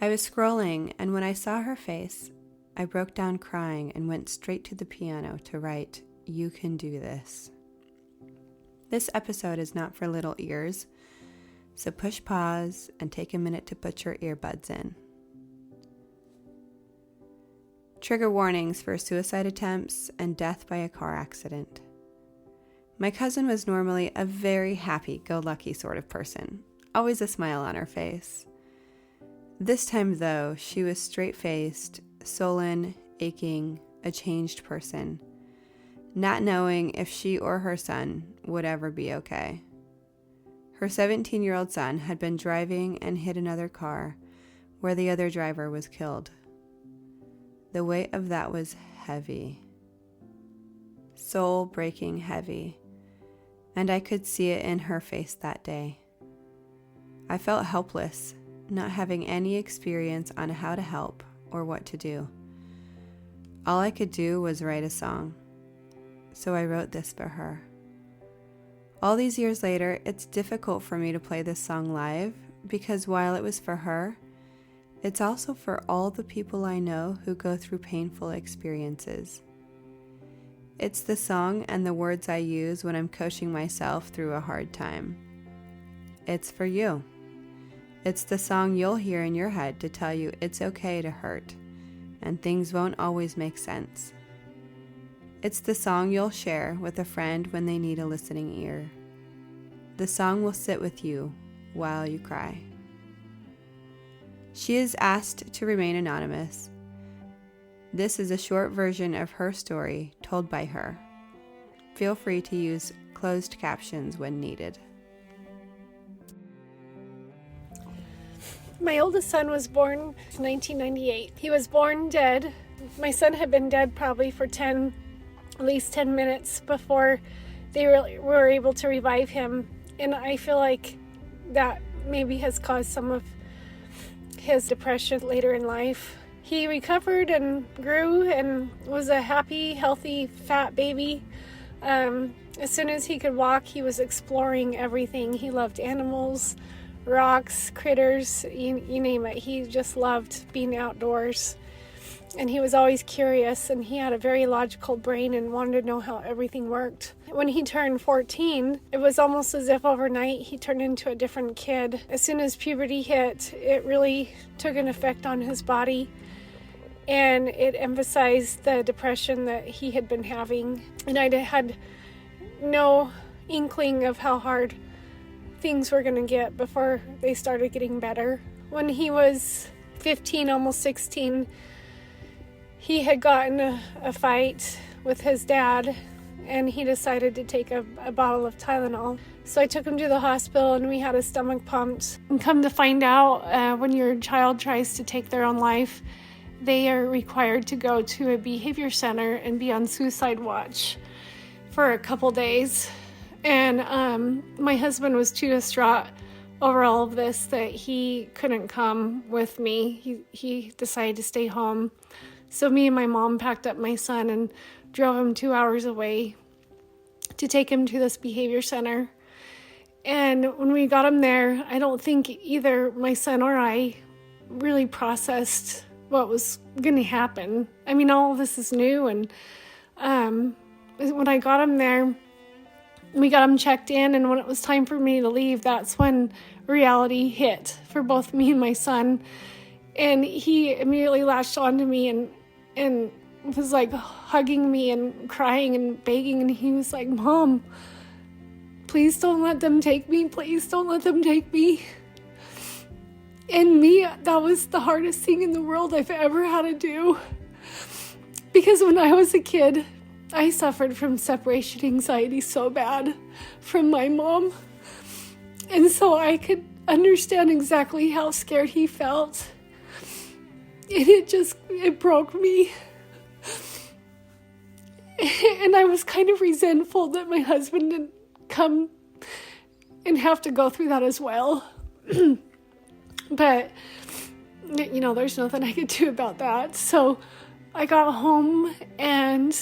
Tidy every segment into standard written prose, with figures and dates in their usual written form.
I was scrolling, and when I saw her face, I broke down crying and went straight to the piano to write, "You can do this." This episode is not for little ears, so push pause and take a minute to put your earbuds in. Trigger warnings for suicide attempts and death by a car accident. My cousin was normally a very happy-go-lucky sort of person, always a smile on her face. This time, though, she was straight-faced, sullen, aching, a changed person, not knowing if she or her son would ever be okay. Her 17-year-old son had been driving and hit another car where the other driver was killed. The weight of that was heavy, soul-breaking heavy, and I could see it in her face that day. I felt helpless, not having any experience on how to help or what to do. All I could do was write a song, so I wrote this for her. All these years later, it's difficult for me to play this song live because while it was for her, it's also for all the people I know who go through painful experiences. It's the song and the words I use when I'm coaching myself through a hard time. It's for you. It's the song you'll hear in your head to tell you it's okay to hurt, and things won't always make sense. It's the song you'll share with a friend when they need a listening ear. The song will sit with you while you cry. She is asked to remain anonymous. This is a short version of her story told by her. Feel free to use closed captions when needed. My oldest son was born in 1998. He was born dead. My son had been dead probably for at least 10 minutes before they were able to revive him. And I feel like that maybe has caused some of his depression later in life. He recovered and grew and was a happy, healthy, fat baby. As soon as he could walk, he was exploring everything. He loved animals, rocks, critters, you name it. He just loved being outdoors. And he was always curious, and he had a very logical brain and wanted to know how everything worked. When he turned 14, it was almost as if overnight he turned into a different kid. As soon as puberty hit, it really took an effect on his body, and it emphasized the depression that he had been having. And I had no inkling of how hard things were going to get before they started getting better. When he was 15, almost 16, he had gotten a fight with his dad, and he decided to take a bottle of Tylenol. So I took him to the hospital, and we had his stomach pumped. And come to find out, when your child tries to take their own life, they are required to go to a behavior center and be on suicide watch for a couple days. And my husband was too distraught over all of this that he couldn't come with me. He decided to stay home. So me and my mom packed up my son and drove him 2 hours away to take him to this behavior center. And when we got him there, I don't think either my son or I really processed what was going to happen. I mean, all of this is new. And when I got him there, we got him checked in. And when it was time for me to leave, that's when reality hit for both me and my son. And he immediately latched onto me and was like hugging me and crying and begging. And he was like, "Mom, please don't let them take me. Please don't let them take me." And me, that was the hardest thing in the world I've ever had to do. Because when I was a kid, I suffered from separation anxiety so bad from my mom. And so I could understand exactly how scared he felt. And it broke me. And I was kind of resentful that my husband didn't come and have to go through that as well. But, there's nothing I could do about that. So I got home, and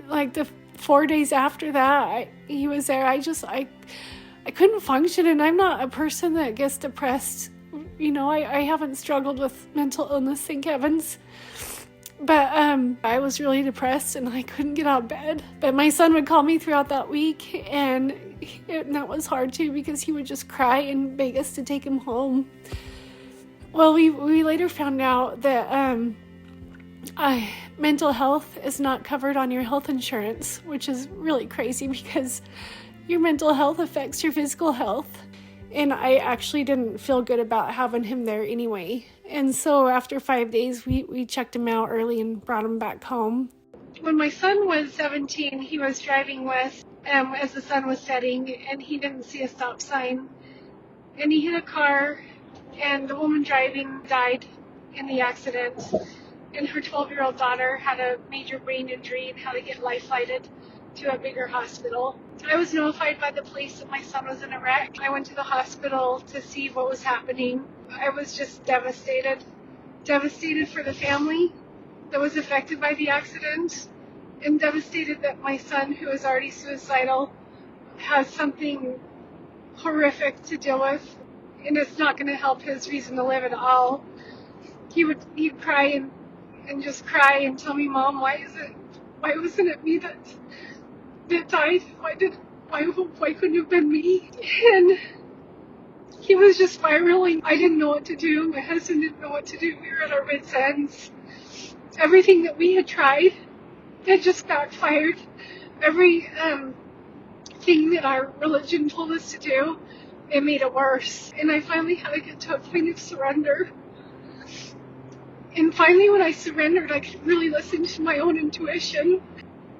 like the 4 days after that, he was there. I couldn't function, and I'm not a person that gets depressed, I haven't struggled with mental illness, thank heavens. But I was really depressed and I couldn't get out of bed. But my son would call me throughout that week, and that was hard too, because he would just cry and beg us to take him home. Well, we later found out that mental health is not covered on your health insurance, which is really crazy because your mental health affects your physical health. And I actually didn't feel good about having him there anyway. And so after 5 days, we checked him out early and brought him back home. When my son was 17, he was driving west as the sun was setting, and he didn't see a stop sign. And he hit a car, and the woman driving died in the accident. And her 12-year-old daughter had a major brain injury and had to get life-flighted to a bigger hospital. I was notified by the police that my son was in a wreck. I went to the hospital to see what was happening. I was just devastated for the family that was affected by the accident, and devastated that my son, who is already suicidal, has something horrific to deal with, and it's not going to help his reason to live at all. He'd cry and just cry and tell me, Mom, why wasn't it me that died? Why couldn't it have been me? And he was just spiraling. I didn't know what to do. My husband didn't know what to do. We were at our wits' ends. Everything that we had tried had just backfired. Every thing that our religion told us to do, it made it worse. And I finally had to get to a point of surrender. And finally, when I surrendered, I could really listen to my own intuition.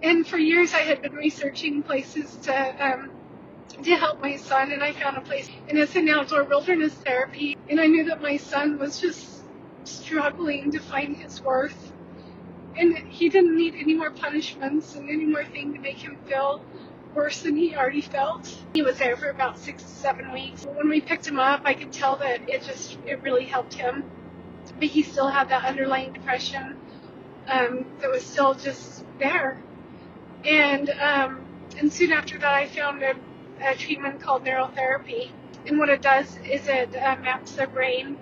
And for years, I had been researching places to help my son, and I found a place, and it's an outdoor wilderness therapy. And I knew that my son was just struggling to find his worth, and he didn't need any more punishments and any more thing to make him feel worse than he already felt. He was there for about 6 to 7 weeks. When we picked him up, I could tell that it really helped him, but he still had that underlying depression that was still just there. And soon after that, I found a treatment called neurotherapy. And what it does is it maps their brain,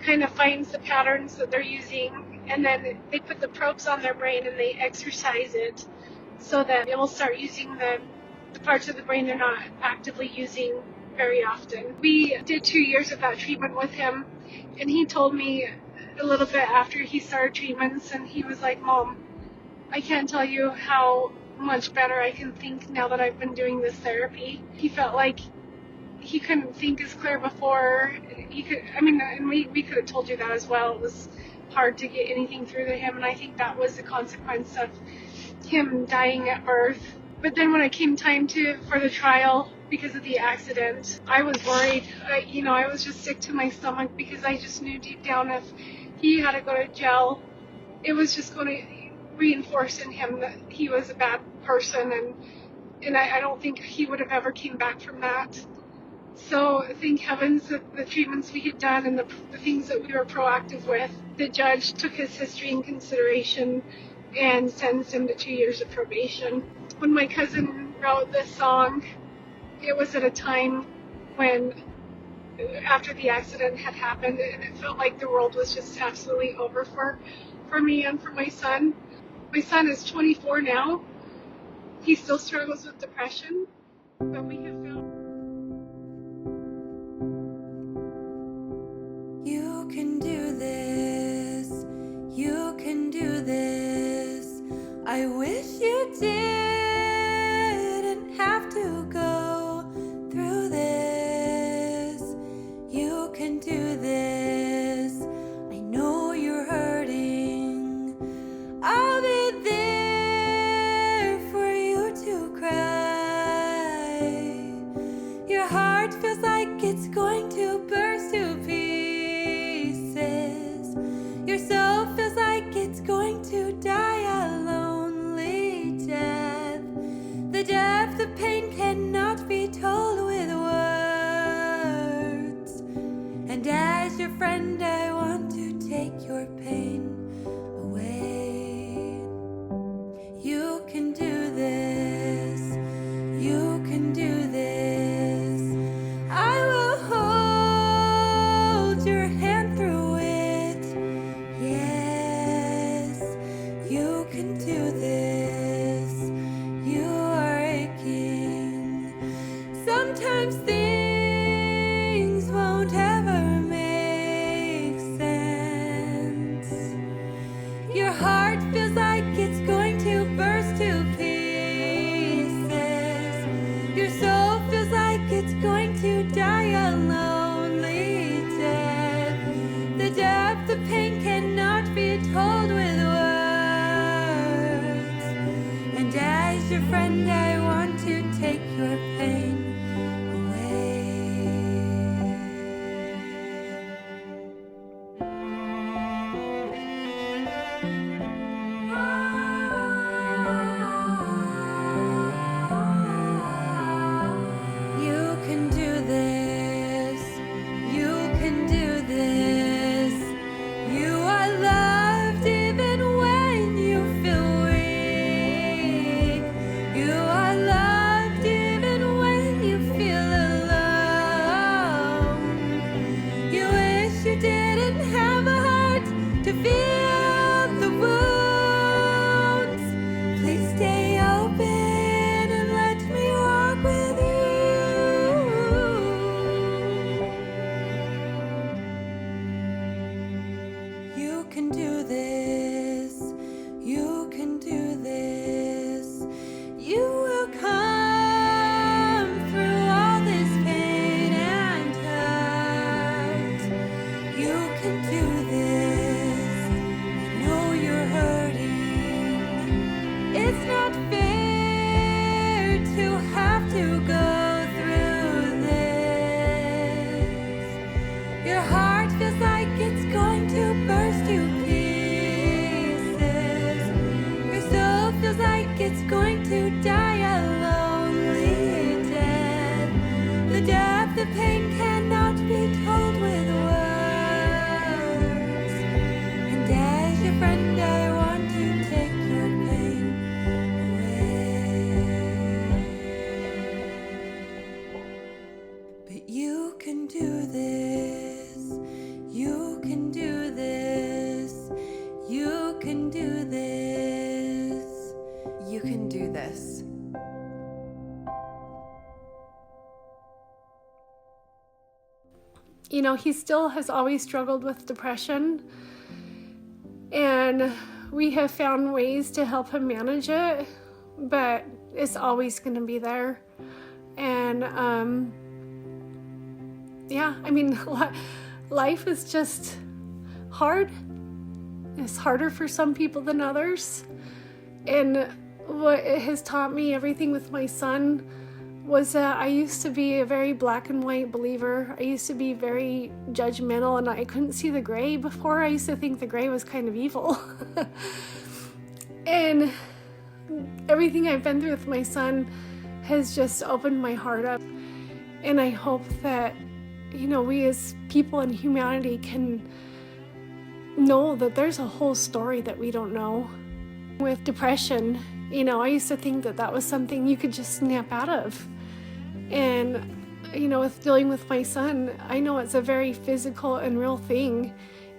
kind of finds the patterns that they're using, and then they put the probes on their brain and they exercise it so that it will start using the parts of the brain they're not actively using very often. We did 2 years of that treatment with him, and he told me a little bit after he started treatments, and he was like, Mom, I can't tell you how much better I can think now that I've been doing this therapy. He felt like he couldn't think as clear before. We could have told you that as well. It was hard to get anything through to him, and I think that was the consequence of him dying at birth. But then when it came time for the trial, because of the accident, I was worried. I was just sick to my stomach, because I just knew deep down if he had to go to jail, it was just going to reinforce in him that he was a bad person, and I don't think he would have ever came back from that. So thank heavens that the treatments we had done and the things that we were proactive with, the judge took his history in consideration and sentenced him to 2 years of probation. When my cousin wrote this song, it was at a time when, after the accident had happened, and it felt like the world was just absolutely over for me and for my son. My son is 24 now. He still struggles with depression, but we have found... You can do this. You can do this. I wish you didn't have to go through this. You can do this. I know you're hurting. I'll be there for you to cry. Your heart feels like it's going to burst to pieces. Your soul feels like it's going to die a lonely death. The depth of pain cannot be told with words. And as your friend, I want to take your pain away. You can do this. You can do this. I will hold your heart feels like it's going to burst to pieces. Your soul feels like it's going to die a lonely death. The depth of pain cannot be told with words. And as your friend, I want to take your pain away. You can do this. You can do this. You are loved even when you feel weak. You are loved even when you feel alone. You wish you didn't have a heart to feel the wounds. Please stay open and let me walk with you. You can do this. You can do this. You will come through all this pain and hurt. You can do this. I know you're hurting. It's not fair to have to go through this. Your heart feels like it's going to burst to pieces. Your soul feels like it's going to die a lonely death. The depth of pain cannot be told with words. And as your friend, I want to take your pain away. But you can do this. You can do this. You can do this. You can do this. You know, he still has always struggled with depression, and we have found ways to help him manage it, but it's always going to be there. And yeah, I mean, life is just hard. It's harder for some people than others. And what it has taught me, everything with my son, was that I used to be a very black and white believer. I used to be very judgmental, and I couldn't see the gray before. I used to think the gray was kind of evil. And everything I've been through with my son has just opened my heart up. And I hope that, you know, we as people in humanity can know that there's a whole story that we don't know. With depression, you know, I used to think that that was something you could just snap out of. And, you know, with dealing with my son, I know it's a very physical and real thing.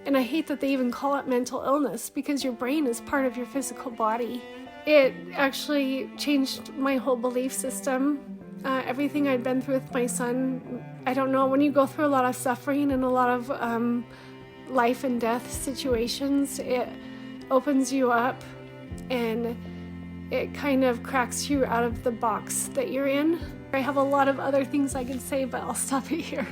And I hate that they even call it mental illness, because your brain is part of your physical body. It actually changed my whole belief system. Everything I'd been through with my son, I don't know, when you go through a lot of suffering and a lot of life and death situations, it opens you up and it kind of cracks you out of the box that you're in. I have a lot of other things I can say, but I'll stop it here.